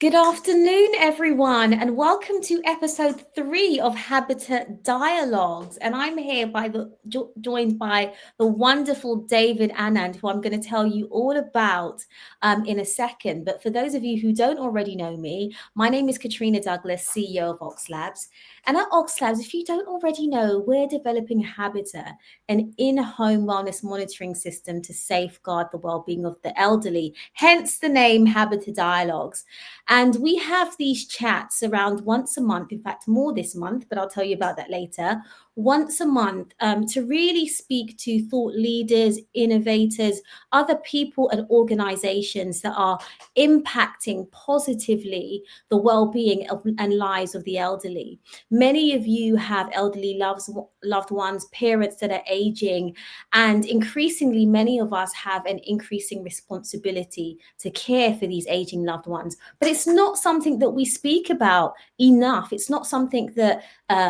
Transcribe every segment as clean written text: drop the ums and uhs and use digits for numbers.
Good afternoon, everyone, and welcome to episode 3 of Habita Dialogues. And I'm here joined by the wonderful David Annand, who I'm going to tell you all about in a second. But for those of you who don't already know me, my name is Katrina Douglas, CEO of OXLABS. And at OXLABS, if you don't already know, we're developing Habita, an in-home wellness monitoring system to safeguard the well-being of the elderly, hence the name Habita Dialogues. And we have these chats around once a month, in fact, more this month, but I'll tell you about that later. Once a month to really speak to thought leaders, innovators, other people and organizations that are impacting positively the well-being and lives of the elderly. Many of you have elderly loved ones, parents that are aging, and increasingly many of us have an increasing responsibility to care for these aging loved ones. But it's not something that we speak about enough. It's not something that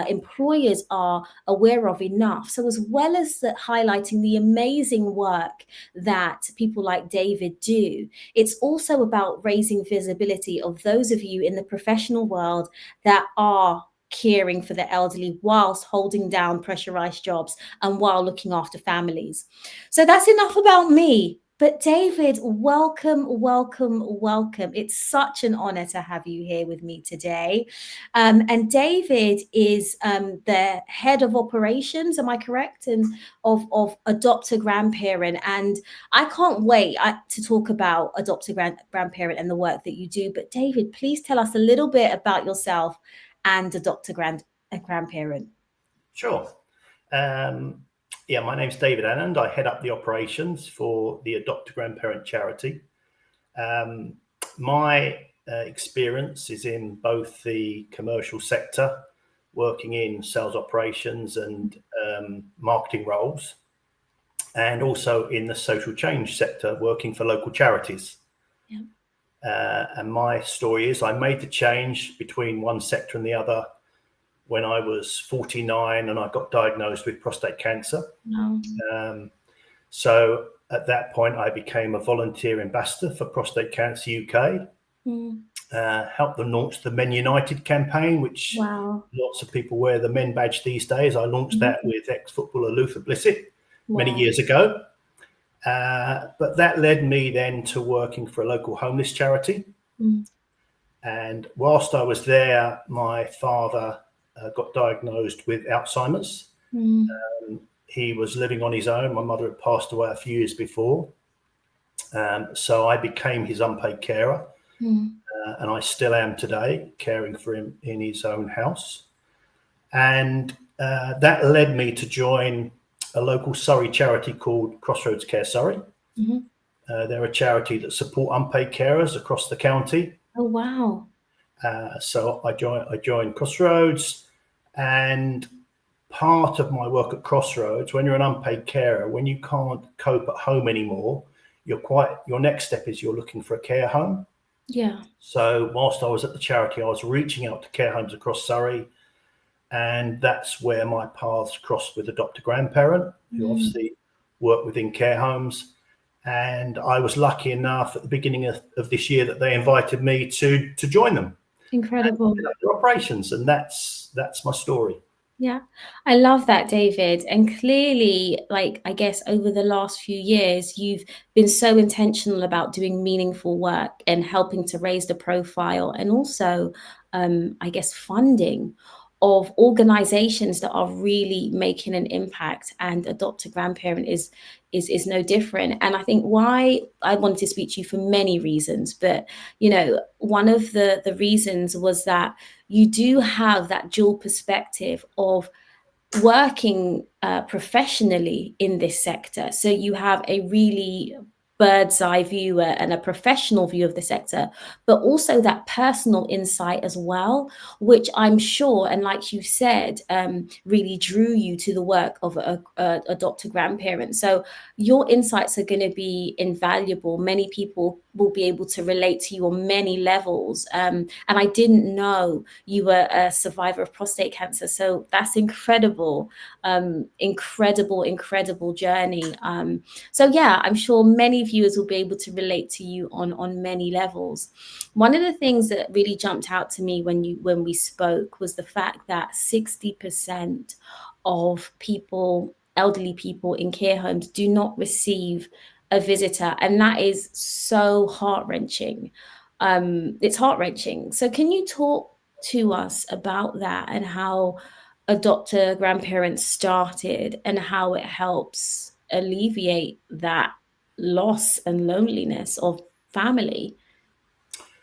employers are aware of enough. So as well as highlighting the amazing work that people like David do, it's also about raising visibility of those of you in the professional world that are caring for the elderly whilst holding down pressurized jobs and while looking after families. So that's enough about me. But David, welcome. It's such an honor to have you here with me today. And David is the head of operations, am I correct? And of Adopt A Grandparent. And I can't wait to talk about Adopt A Grandparent and the work that you do. But David, please tell us a little bit about yourself and Adopt A Grandparent. Sure. My name's David Annand. I head up the operations for the Adopt A Grandparent charity. My experience is in both the commercial sector, working in sales operations and marketing roles, and also in the social change sector, working for local charities. Yeah. And my story is I made the change between one sector and the other when I was 49 and I got diagnosed with prostate cancer. Wow. So at that point, I became a volunteer ambassador for Prostate Cancer UK, helped them launch the Men United campaign, which lots of people wear the men badge these days. I launched that with ex-footballer Luther Blissett many years ago. But that led me then to working for a local homeless charity. And whilst I was there, my father got diagnosed with Alzheimer's. He was living on his own. My mother had passed away a few years before. So I became his unpaid carer. And I still am today, caring for him in his own house. And that led me to join a local Surrey charity called Crossroads Care Surrey. They're a charity that support unpaid carers across the county. Oh, wow. So I joined Crossroads, and part of my work at Crossroads, when you're an unpaid carer, when you can't cope at home anymore, your next step is you're looking for a care home. Yeah. So whilst I was at the charity, I was reaching out to care homes across Surrey, and that's where my paths crossed with Adopt A Grandparent, who obviously work within care homes. And I was lucky enough at the beginning of this year that they invited me to join them. Incredible. Their operations, and that's my story. Yeah, I love that, David. And clearly, I guess over the last few years, you've been so intentional about doing meaningful work and helping to raise the profile, and also, I guess, funding of organizations that are really making an impact. And Adopt A Grandparent is no different. And I think why I wanted to speak to you for many reasons, but one of the reasons was that you do have that dual perspective of working professionally in this sector. So you have a really bird's eye view and a professional view of the sector, but also that personal insight as well, which I'm sure, and like you said, really drew you to the work of Adopt A Grandparent. So your insights are going to be invaluable. Many people will be able to relate to you on many levels. And I didn't know you were a survivor of prostate cancer. So that's incredible, incredible journey. So yeah, I'm sure many many viewers will be able to relate to you on many levels. One of the things that really jumped out to me when we spoke was the fact that 60% of people, elderly people in care homes, do not receive a visitor, and that is so heart-wrenching. It's heart-wrenching. So can you talk to us about that and how Adopt A Grandparent started and how it helps alleviate that loss and loneliness of family?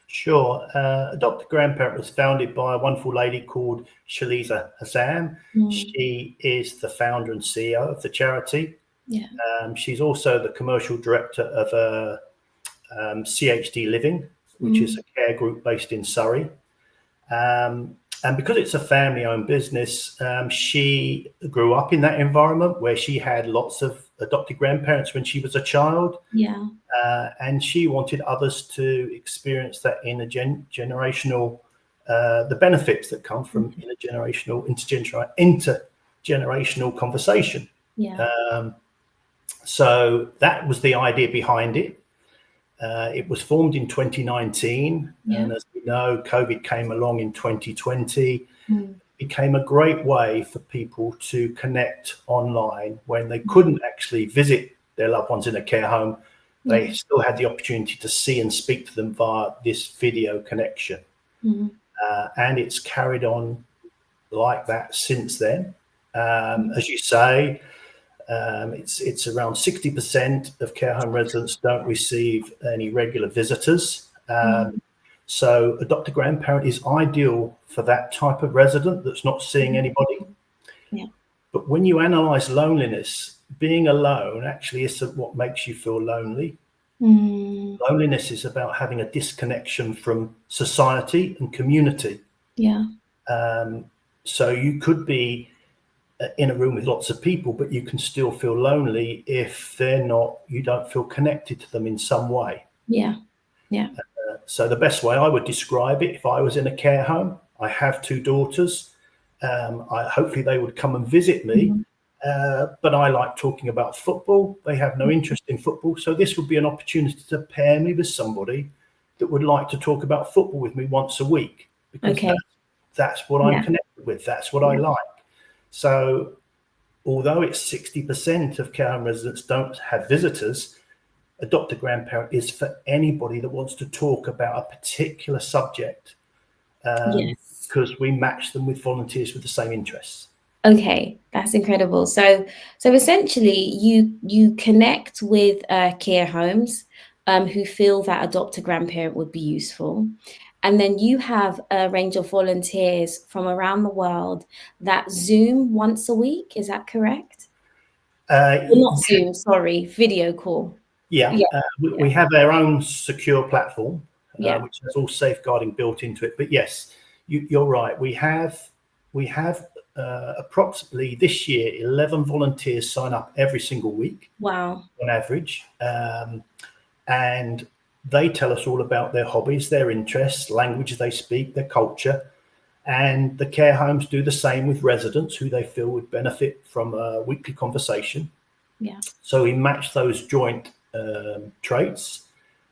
Sure. Adopt A Grandparent was founded by a wonderful lady called Shaliza Hassan. She is the founder and CEO of the charity. Yeah. She's also the commercial director of CHD Living, which is a care group based in Surrey. And because it's a family-owned business, she grew up in that environment where she had lots of adopted grandparents when she was a child. Yeah. And she wanted others to experience that intergenerational, the benefits that come from intergenerational conversation. Yeah. So that was the idea behind it. It was formed in 2019, and as we know, COVID came along in 2020. It became a great way for people to connect online when they couldn't actually visit their loved ones in a care home. They still had the opportunity to see and speak to them via this video connection. And it's carried on like that since then. As you say, it's around 60% of care home residents don't receive any regular visitors. So Adopt A Grandparent is ideal for that type of resident that's not seeing anybody. Yeah. But when you analyze loneliness, being alone actually isn't what makes you feel lonely. Loneliness is about having a disconnection from society and community. Yeah. So you could be in a room with lots of people, but you can still feel lonely if you don't feel connected to them in some way. Yeah. Yeah. So the best way I would describe it, if I was in a care home, I have 2 daughters. Hopefully they would come and visit me, but I like talking about football. They have no interest in football. So this would be an opportunity to pair me with somebody that would like to talk about football with me once a week, because that's what I'm connected with. That's what I like. So although it's 60% of care home residents don't have visitors, Adopt A Grandparent is for anybody that wants to talk about a particular subject, because we match them with volunteers with the same interests. Okay, that's incredible. So essentially, you connect with care homes who feel that Adopt A Grandparent would be useful, and then you have a range of volunteers from around the world that Zoom once a week. Is that correct? Not Zoom, sorry, video call. We have our own secure platform, which has all safeguarding built into it. But yes, you're right. We have approximately this year 11 volunteers sign up every single week. Wow. On average, and they tell us all about their hobbies, their interests, languages they speak, their culture. And the care homes do the same with residents who they feel would benefit from a weekly conversation. So we match those joint traits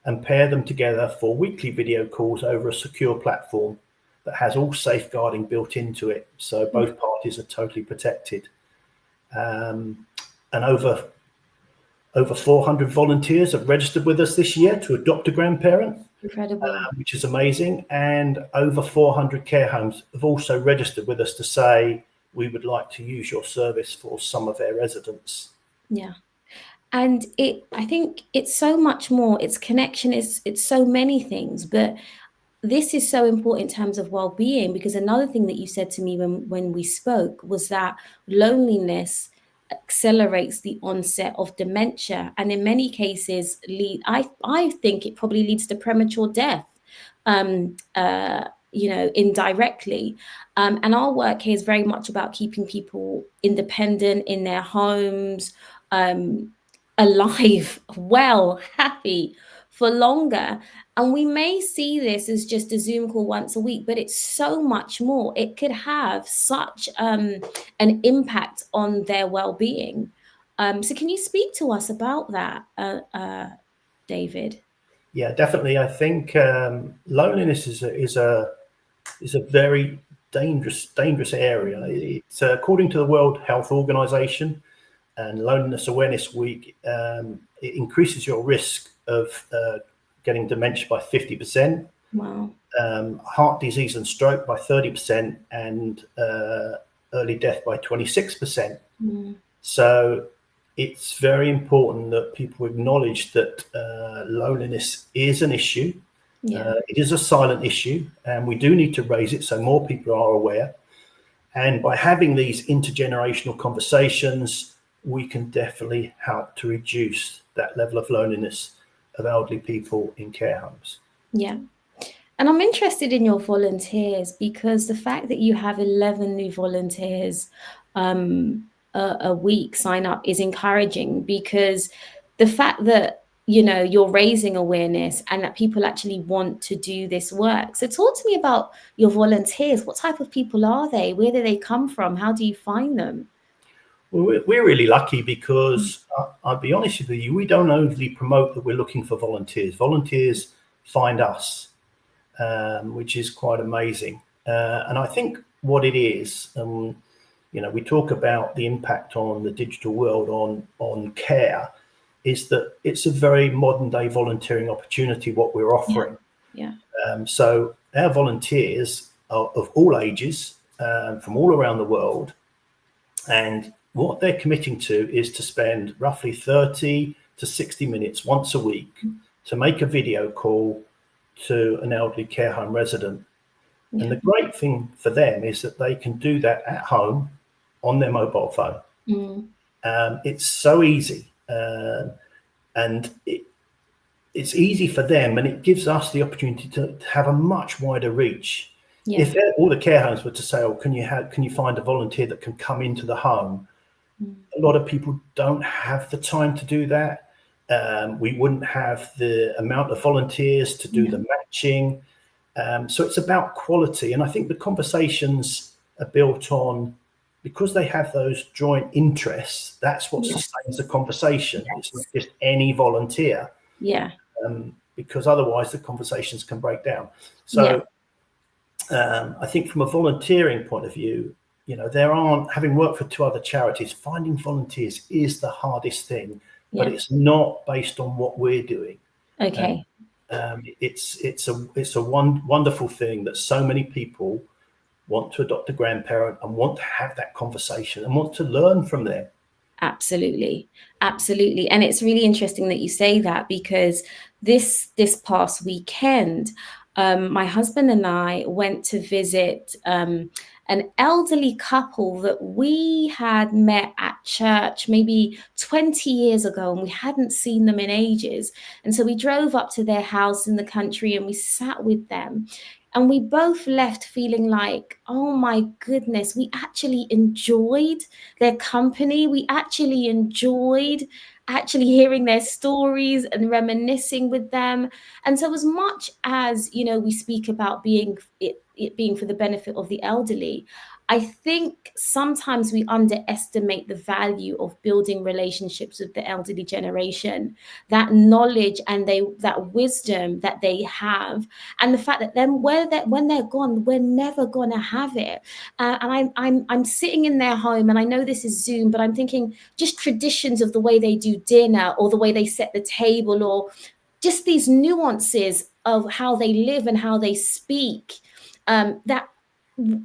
and pair them together for weekly video calls over a secure platform that has all safeguarding built into it. So both parties are totally protected. And over 400 volunteers have registered with us this year to adopt a grandparent. Incredible. Which is amazing. And over 400 care homes have also registered with us to say, we would like to use your service for some of their residents. Yeah. And I think it's so much more. It's connection, it's so many things, but this is so important in terms of well-being, because another thing that you said to me when we spoke was that loneliness accelerates the onset of dementia, and in many cases I think it probably leads to premature death, indirectly. And our work here is very much about keeping people independent in their homes, alive, well, happy for longer. And we may see this as just a Zoom call once a week, but it's so much more. It could have such an impact on their well-being. So can you speak to us about that? David? Yeah, definitely. I think loneliness is a very dangerous area. It's according to the World Health Organization and Loneliness Awareness Week, it increases your risk of getting dementia by 50%, Wow. heart disease and stroke by 30%, and early death by 26%. So it's very important that people acknowledge that loneliness is an issue. Yeah. It is a silent issue, and we do need to raise it so more people are aware. And by having these intergenerational conversations, we can definitely help to reduce that level of loneliness of elderly people in care homes. Yeah. And I'm interested in your volunteers, because the fact that you have 11 new volunteers a week sign up is encouraging, because the fact that, you know, you're raising awareness and that people actually want to do this work. So talk to me about your volunteers. What type of people are they? Where do they come from? How do you find them? Well, we're really lucky because I'll be honest with you, we don't overly promote that we're looking for volunteers. Volunteers find us, which is quite amazing. And I think what it is, you know, we talk about the impact on the digital world on care, is that it's a very modern day volunteering opportunity, what we're offering. Yeah. So our volunteers are of all ages, from all around the world, and what they're committing to is to spend roughly 30 to 60 minutes once a week to make a video call to an elderly care home resident. Yeah. And the great thing for them is that they can do that at home on their mobile phone. It's so easy, and it's easy for them, and it gives us the opportunity to have a much wider reach. Yeah. If all the care homes were to say, "Oh, can you find a volunteer that can come into the home?" A lot of people don't have the time to do that. We wouldn't have the amount of volunteers to do the matching. So it's about quality, and I think the conversations are built on, because they have those joint interests. That's what sustains the conversation. It's not just any volunteer. Yeah. Because otherwise the conversations can break down. So I think from a volunteering point of view, you know, having worked for 2 other charities, finding volunteers is the hardest thing, but it's not based on what we're doing. Okay. It's a wonderful thing that so many people want to adopt a grandparent and want to have that conversation and want to learn from them. Absolutely. And it's really interesting that you say that, because this past weekend, my husband and I went to visit an elderly couple that we had met at church maybe 20 years ago, and we hadn't seen them in ages. And so we drove up to their house in the country and we sat with them. And we both left feeling like, oh my goodness, we actually enjoyed their company. We actually enjoyed hearing their stories and reminiscing with them. And so as much as, you know, we speak about it being for the benefit of the elderly, I think sometimes we underestimate the value of building relationships with the elderly generation, that knowledge and that wisdom that they have, and the fact that when they're gone, we're never gonna have it. And I'm sitting in their home, and I know this is Zoom, but I'm thinking just traditions of the way they do dinner, or the way they set the table, or just these nuances of how they live and how they speak.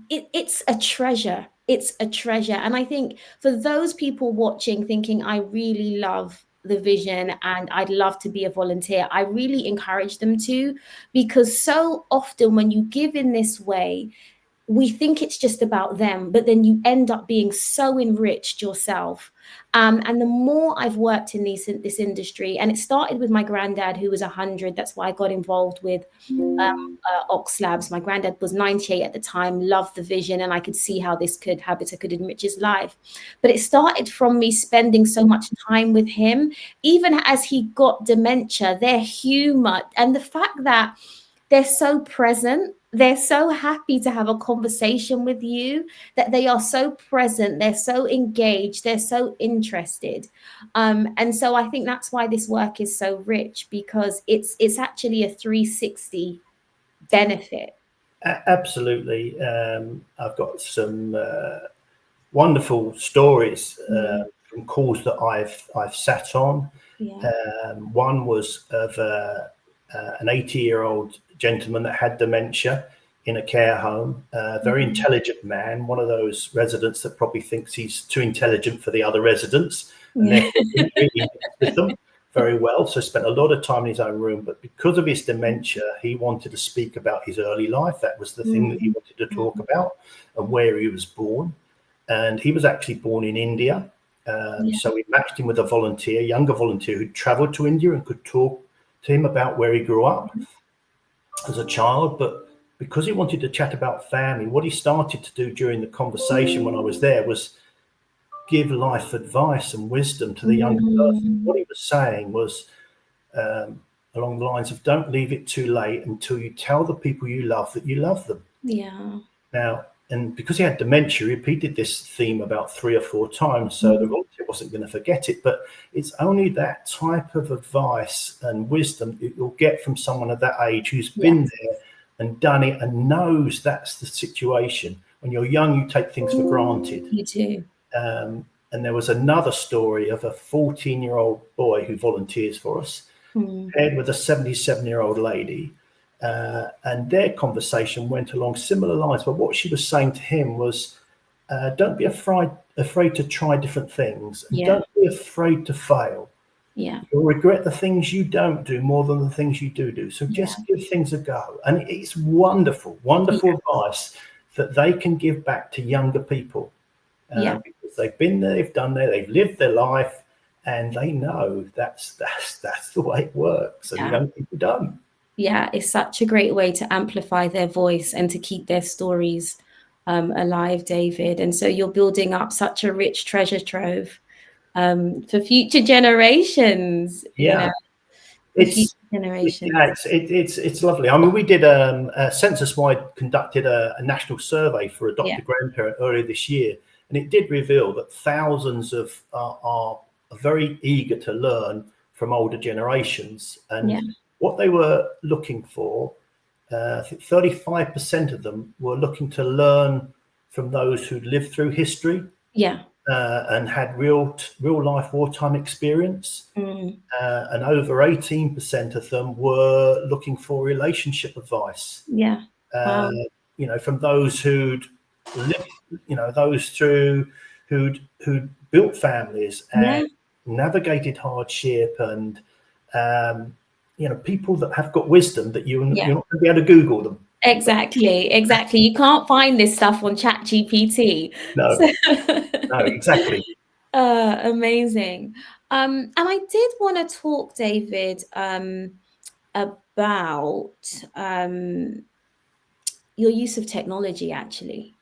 It's a treasure. It's a treasure. And I think for those people watching thinking, I really love the vision and I'd love to be a volunteer, I really encourage them to, because so often when you give in this way, we think it's just about them, but then you end up being so enriched yourself. And the more I've worked in this industry, and it started with my granddad, who was 100. That's why I got involved with OXLABS. My granddad was 98 at the time, loved the vision, and I could see how Habita could enrich his life. But it started from me spending so much time with him, even as he got dementia, their humor, and the fact that they're so present. they're so happy to have a conversation with you, that they are so present, they're so engaged, they're so interested. And so I think that's why this work is so rich, because it's actually a 360 benefit. Absolutely. I've got some wonderful stories from calls that I've sat on. Yeah. One was of an 80-year-old gentleman that had dementia in a care home, a very intelligent man, one of those residents that probably thinks he's too intelligent for the other residents, and therefore didn't really mix with them very well. So spent a lot of time in his own room, but because of his dementia, he wanted to speak about his early life. That was the thing that he wanted to talk about, and where he was born. And he was actually born in India. So we matched him with a younger volunteer who traveled to India and could talk to him about where he grew up as a child. But because he wanted to chat about family, what he started to do during the conversation when I was there was give life advice and wisdom to the younger person. What he was saying was along the lines of, don't leave it too late until you tell the people you love that you love them. Yeah. Now, and because he had dementia, he repeated this theme about 3 or 4 times, so the volunteer wasn't going to forget it. But it's only that type of advice and wisdom that you'll get from someone of that age who's been there and done it and knows that's the situation. When you're young, you take things for granted. You too. And there was another story of a 14-year-old boy who volunteers for us, paired with a 77-year-old lady. And their conversation went along similar lines, but what she was saying to him was, don't be afraid to try different things, and don't be afraid to fail. You'll regret the things you don't do more than the things you do. So just give things a go. And it's wonderful advice that they can give back to younger people, because they've been there, they've done there, they've lived their life, and they know that's the way it works, and young people don't. Yeah, it's such a great way to amplify their voice and to keep their stories alive, David. And so you're building up such a rich treasure trove for future generations. It's lovely. I mean, we did census-wide conducted a national survey for Adopt A Grandparent earlier this year, and it did reveal that thousands of are very eager to learn from older generations. And what they were looking for, I think 35% of them were looking to learn from those who lived through history and had real life wartime experience. And over 18% of them were looking for relationship advice. From those who'd lived, those who'd built families and navigated hardship, and people that have got wisdom that you're not going to be able to Google them. Exactly. You can't find this stuff on ChatGPT. No, exactly. Amazing. And I did want to talk, David, about your use of technology, actually,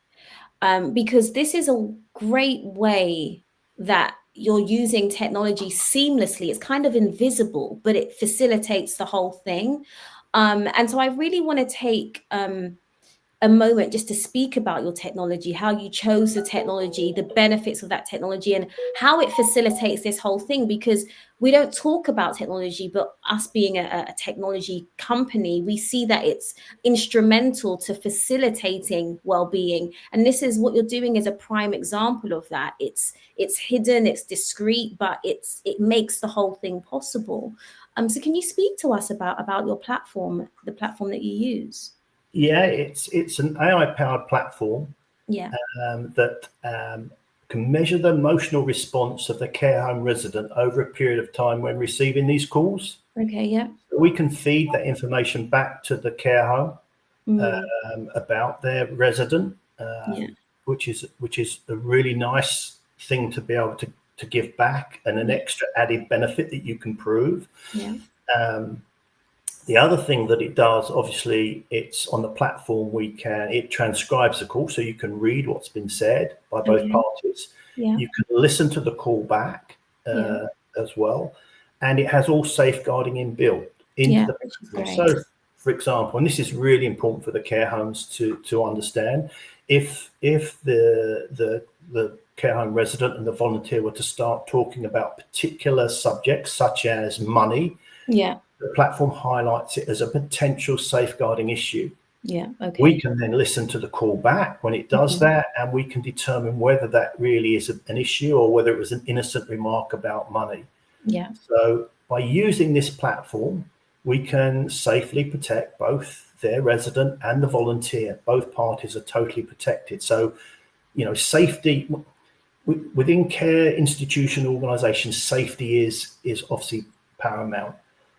because this is a great way that you're using technology seamlessly. It's kind of invisible, but it facilitates the whole thing. And so I really want to take a moment just to speak about your technology, how you chose the technology, the benefits of that technology, and how it facilitates this whole thing. Because we don't talk about technology, but us being a technology company, we see that it's instrumental to facilitating well-being. And this is what you're doing is a prime example of that. It's hidden, it's discreet, but it makes the whole thing possible. So can you speak to us about your platform, the platform that you use? Yeah, it's an AI-powered platform that can measure the emotional response of the care home resident over a period of time when receiving these calls. Okay, yeah. We can feed that information back to the care home about their resident, which is a really nice thing to be able to give back, and an extra added benefit that you can prove. The other thing that it does, obviously, it's on the platform, it transcribes the call, so you can read what's been said by both parties. You can listen to the call back as well. And it has all safeguarding inbuilt into the platform. So for example, and this is really important for the care homes to understand, if the care home resident and the volunteer were to start talking about particular subjects such as money, the platform highlights it as a potential safeguarding issue. Okay. We can then listen to the call back when it does that, and we can determine whether that really is an issue or whether it was an innocent remark about money. So by using this platform, we can safely protect both their resident and the volunteer. Both parties are totally protected. So, you know, safety within care institution organizations, safety is obviously paramount,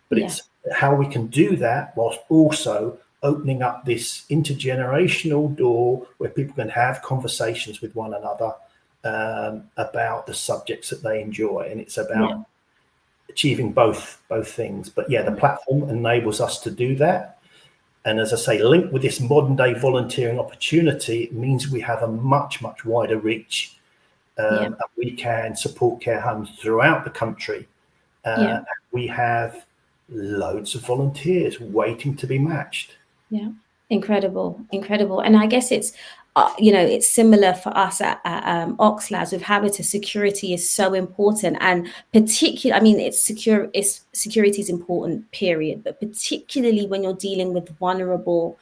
but it's how we can do that whilst also opening up this intergenerational door where people can have conversations with one another about the subjects that they enjoy. And it's about achieving both things. But yeah, the platform enables us to do that. And as I say, linked with this modern day volunteering opportunity, it means we have a much wider reach. And we can support care homes throughout the country. We have loads of volunteers waiting to be matched. Incredible. And I guess it's it's similar for us at OXLABS with Habita. Security is so important, and particularly, I mean, security is important, period, but particularly when you're dealing with vulnerable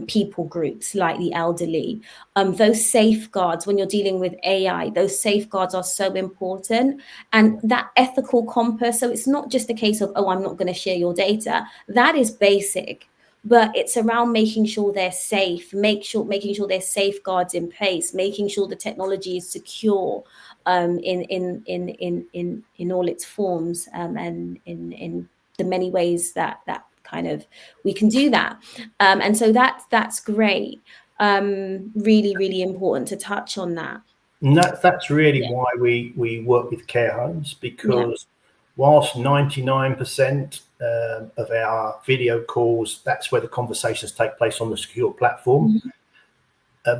people groups like the elderly, those safeguards, when you're dealing with AI, those safeguards are so important. And that ethical compass, so it's not just a case of, oh, I'm not going to share your data. That is basic. But it's around making sure they're safe, making sure there's safeguards in place, making sure the technology is secure in all its forms, and in the many ways that kind of we can do that. And so that's great. Really important to touch on that. And that's really why we work with care homes, because whilst 99% of our video calls, that's where the conversations take place on the secure platform.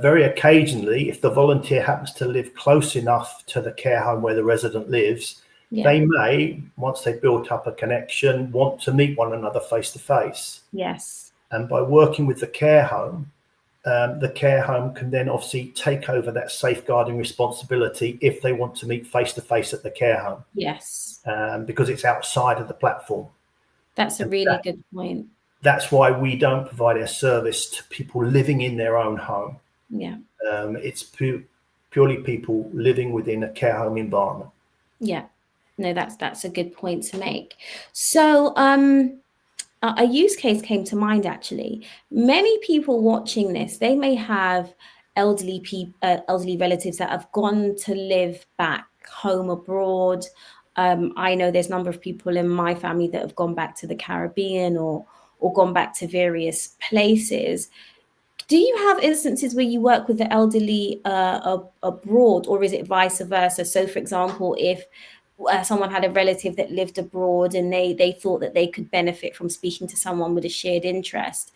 Very occasionally, if the volunteer happens to live close enough to the care home where the resident lives, they may, once they've built up a connection, want to meet one another face to face. And by working with the care home can then obviously take over that safeguarding responsibility if they want to meet face to face at the care home. Because it's outside of the platform. That's a really good point. That's why we don't provide our service to people living in their own home. It's purely people living within a care home environment. No, that's a good point to make. So a use case came to mind, actually. Many people watching this, they may have elderly relatives that have gone to live back home abroad. I know there's a number of people in my family that have gone back to the Caribbean or gone back to various places. Do you have instances where you work with the elderly abroad, or is it vice versa? So, for example, if someone had a relative that lived abroad and they thought that they could benefit from speaking to someone with a shared interest,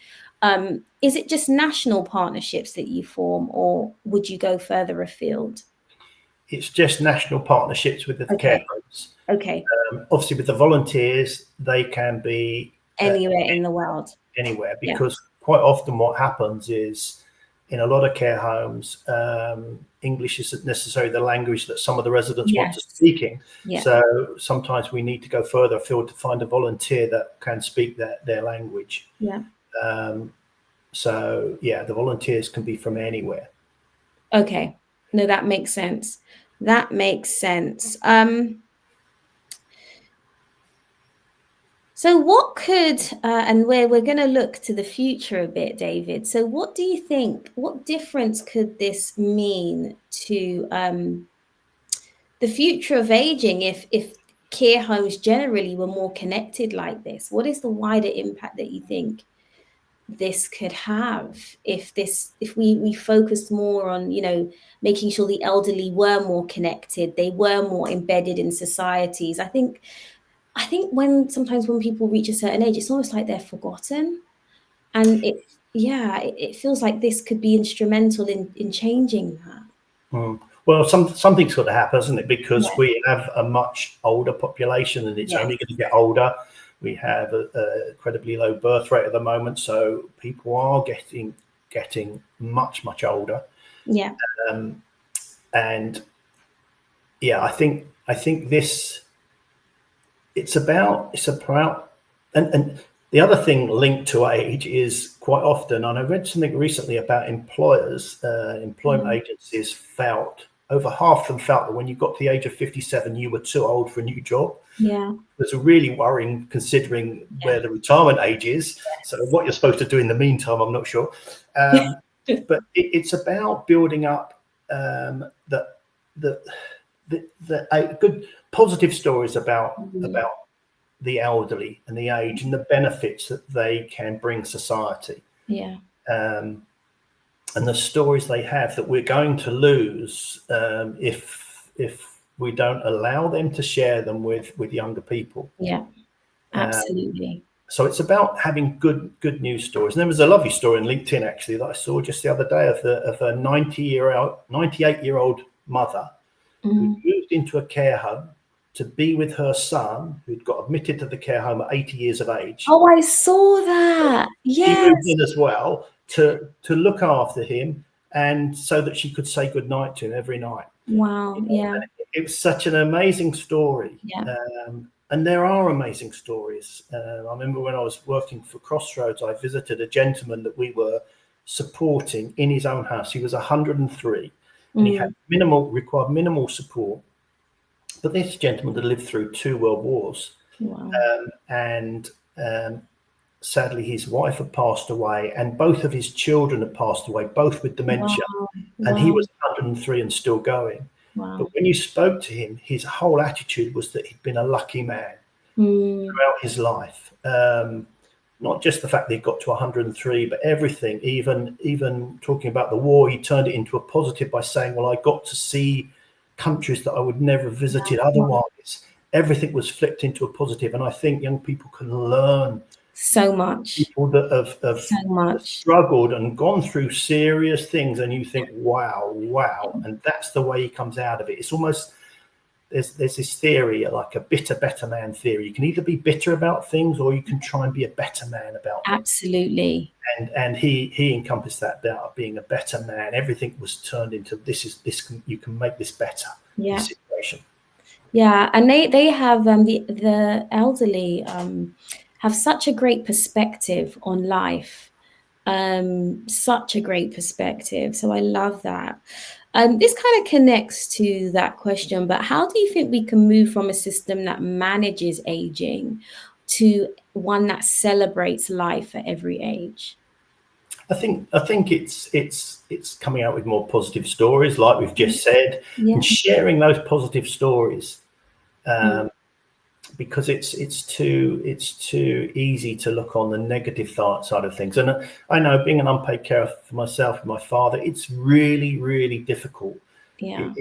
is it just national partnerships that you form, or would you go further afield? It's just national partnerships with the care homes. Obviously, with the volunteers, they can be anywhere in the world. Anywhere, because quite often what happens is, in a lot of care homes, English isn't necessarily the language that some of the residents want to speaking. So sometimes we need to go further afield to find a volunteer that can speak their language. So the volunteers can be from anywhere. Okay. No, that makes sense. So what could, and we're going to look to the future a bit, David. So what do you think, what difference could this mean to the future of aging if care homes generally were more connected like this? What is the wider impact that you think this could have if we focused more on, making sure the elderly were more connected, they were more embedded in societies? I think sometimes when people reach a certain age, it's almost like they're forgotten, and it feels like this could be instrumental in changing that. Well, something's got to happen, isn't it? Because we have a much older population, and it's only going to get older. We have a incredibly low birth rate at the moment, so people are getting much older. Yeah. And yeah, I think this, it's about and the other thing linked to age is quite often, and I read something recently about employment agencies felt, over half of them felt that when you got to the age of 57, you were too old for a new job. Yeah. It's really worrying considering where the retirement age is. So what you're supposed to do in the meantime, I'm not sure. But it's about building up good positive stories about the elderly and the age and the benefits that they can bring society. Yeah. And the stories they have that we're going to lose if we don't allow them to share them with younger people. Yeah, absolutely. So it's about having good news stories. And there was a lovely story on LinkedIn actually that I saw just the other day of a 98-year-old mother who moved into a care home to be with her son, who'd got admitted to the care home at 80 years of age. Oh, I saw that. Yes. She moved in as well to look after him, and so that she could say goodnight to him every night. Wow. Yeah. It was such an amazing story. Yeah. And there are amazing stories. I remember when I was working for Crossroads, I visited a gentleman that we were supporting in his own house. He was 103 and he had required minimal support. But this gentleman had lived through 2 world wars. Wow. And sadly, his wife had passed away and both of his children had passed away, both with dementia. Wow. And he was 103 and still going. Wow. But when you spoke to him, his whole attitude was that he'd been a lucky man throughout his life. Not just the fact that he got to 103, but everything, even talking about the war, he turned it into a positive by saying, well, I got to see countries that I would never have visited otherwise. Everything was flipped into a positive. And I think young people can learn so much. People that have struggled and gone through serious things, and you think, wow. And that's the way he comes out of it. It's almost, there's this theory, like a bitter, better man theory. You can either be bitter about things or you can try and be a better man about them. Absolutely. And he encompassed that about being a better man. Everything was turned into you can make this better. Yeah. This situation. Yeah, and they have the elderly have such a great perspective on life, such a great perspective. So I love that. This kind of connects to that question, but how do you think we can move from a system that manages aging to one that celebrates life at every age? I think it's coming out with more positive stories, like we've just said, and sharing those positive stories. Because it's too easy to look on the negative side of things. And I know, being an unpaid carer for myself and my father, it's really, really difficult. Yeah.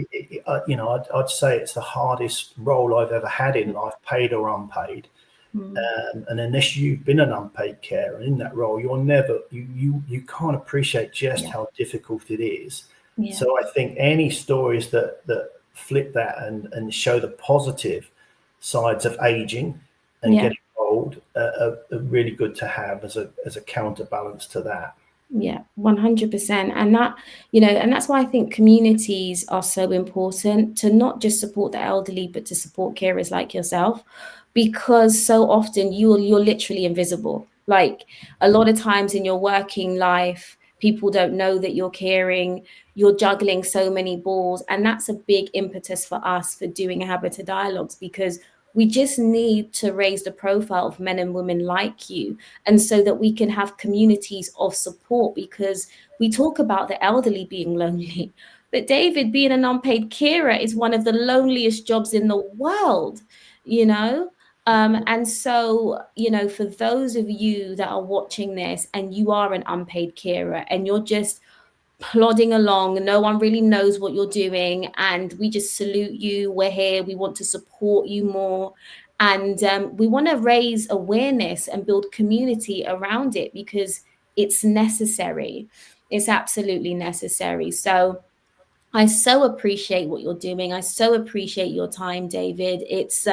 I'd say it's the hardest role I've ever had in life, paid or unpaid. And unless you've been an unpaid carer in that role, you can't appreciate just how difficult it is. Yeah. So I think any stories that flip that and show the positive sides of aging and getting old are really good to have as a counterbalance to that. Yeah, 100%. And that, and that's why I think communities are so important, to not just support the elderly, but to support carers like yourself, because so often you're literally invisible. Like, a lot of times in your working life, people don't know that you're caring, you're juggling so many balls. And that's a big impetus for us for doing Habita Dialogues, because we just need to raise the profile of men and women like you, and so that we can have communities of support, because we talk about the elderly being lonely. But David, being an unpaid carer is one of the loneliest jobs in the world, And so, for those of you that are watching this and you are an unpaid carer and you're just plodding along, no one really knows what you're doing, and we just salute you. We're here. We want to support you more, and we want to raise awareness and build community around it, because it's necessary. It's absolutely necessary. So I so appreciate what you're doing. I so appreciate your time, David. It's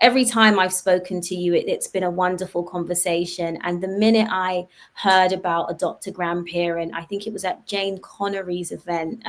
every time I've spoken to you, it's been a wonderful conversation. And the minute I heard about Adopt a Grandparent, I think it was at Jane Connery's event,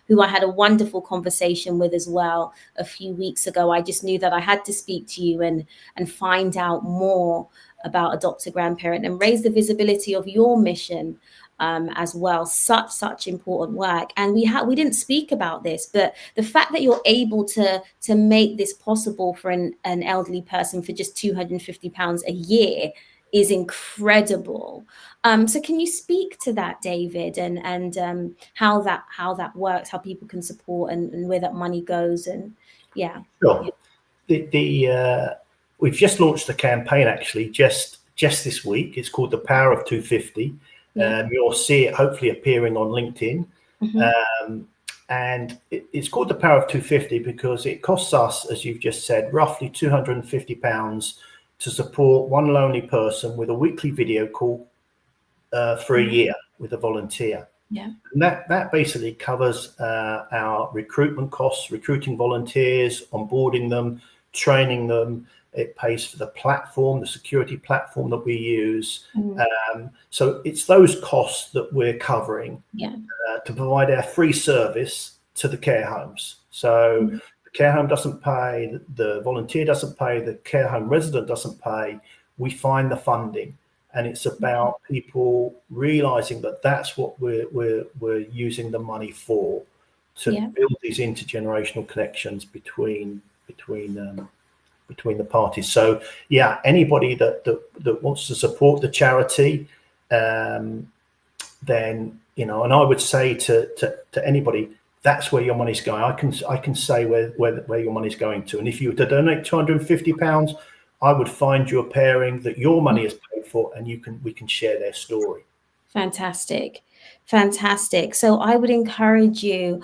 who I had a wonderful conversation with as well a few weeks ago. I just knew that I had to speak to you and find out more about Adopt a Grandparent and raise the visibility of your mission as well. Such important work. And we didn't speak about this, but the fact that you're able to make this possible for an elderly person for just £250 a year is incredible. So can you speak to that, David, and how that works, how people can support, and where that money goes? And yeah. Sure. We've just launched the campaign actually just this week. It's called The Power of 250. Yeah. You'll see it hopefully appearing on LinkedIn. Mm-hmm. And it's called The Power of 250 because it costs us, as you've just said, roughly £250 to support one lonely person with a weekly video call for a year with a volunteer. Yeah. And that basically covers our recruitment costs, recruiting volunteers, onboarding them, training them. It pays for the platform, the security platform that we use. So it's those costs that we're covering to provide our free service to the care homes. So the care home doesn't pay, the volunteer doesn't pay, the care home resident doesn't pay. We find the funding. And it's about people realizing that that's what we're using the money for, to build these intergenerational connections between the parties. So yeah, anybody that wants to support the charity, then, you know, and I would say to anybody, that's where your money's going. I can say where your money's going to. And if you were to donate £250, I would find you a pairing that your money is paid for, and we can share their story. Fantastic. So I would encourage you,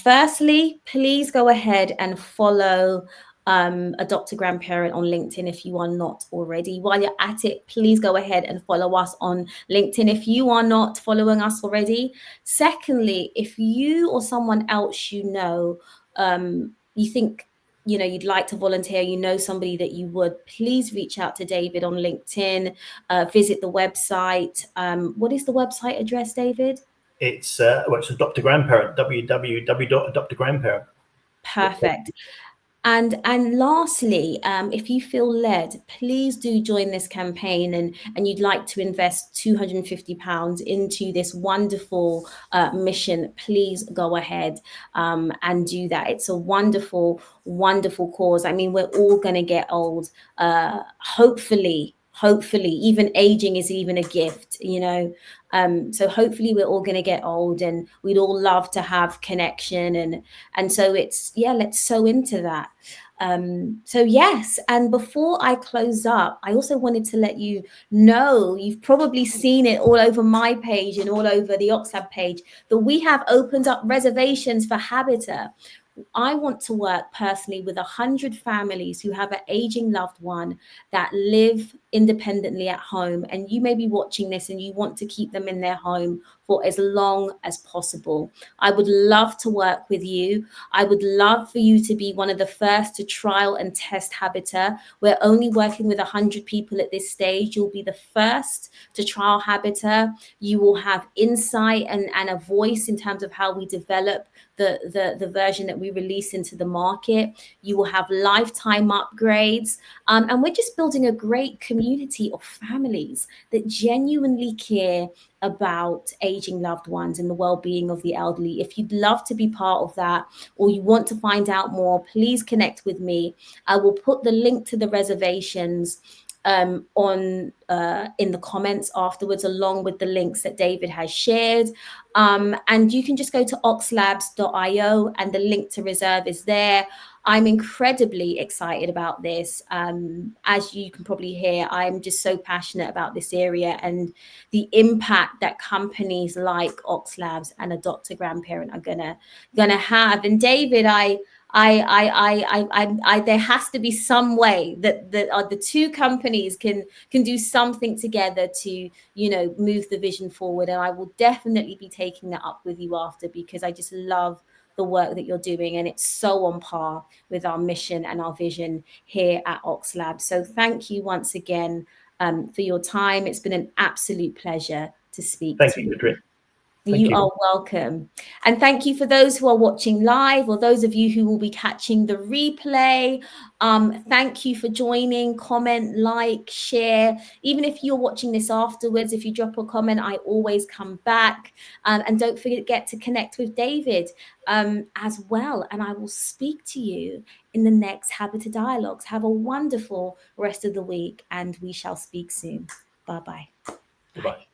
firstly, please go ahead and follow Adopt a Grandparent on LinkedIn if you are not already. While you're at it, please go ahead and follow us on LinkedIn if you are not following us already. Secondly, if you or someone else you know, you think, you know, you'd like to volunteer, you know somebody that you would, please reach out to David on LinkedIn, visit the website. What is the website address, David? It's Adopt a Grandparent, www.adoptagrandparent. Perfect. And lastly, if you feel led, please do join this campaign, and you'd like to invest £250 into this wonderful mission, please go ahead and do that. It's a wonderful cause. I mean, we're all going to get old. Hopefully, even aging is even a gift, you know. So hopefully we're all going to get old, and we'd all love to have connection, and so it's, yeah, let's sow into that. So yes, and before I close up, I also wanted to let you know, you've probably seen it all over my page and all over the OXLABS page, that we have opened up reservations for Habita. I want to work personally with 100 families who have an aging loved one that live independently at home. And you may be watching this and you want to keep them in their home for as long as possible. I would love to work with you. I would love for you to be one of the first to trial and test Habita. We're only working with 100 people at this stage. You'll be the first to trial Habita. You will have insight and a voice in terms of how we develop the version that we release into the market. You will have lifetime upgrades. And we're just building a great community of families that genuinely care about aging loved ones and the well-being of the elderly. If you'd love to be part of that, or you want to find out more, please connect with me. I will put the link to the reservations in the comments afterwards, along with the links that David has shared. And you can just go to oxlabs.io, and the link to reserve is there. I'm incredibly excited about this. As you can probably hear, I'm just so passionate about this area and the impact that companies like OXLABS and Adopt a Grandparent are gonna have. And David, there has to be some way that the two companies can do something together to, you know, move the vision forward. And I will definitely be taking that up with you after, because I just love the work that you're doing, and it's so on par with our mission and our vision here at OXLABS. So thank you once again for your time. It's been an absolute pleasure to speak to you. You are welcome. And thank you for those who are watching live, or those of you who will be catching the replay. Thank you for joining. Comment, like, share. Even if you're watching this afterwards, if you drop a comment, I always come back. And don't forget to connect with David as well. And I will speak to you in the next Habita Dialogues. Have a wonderful rest of the week, and we shall speak soon. Bye-bye. Goodbye.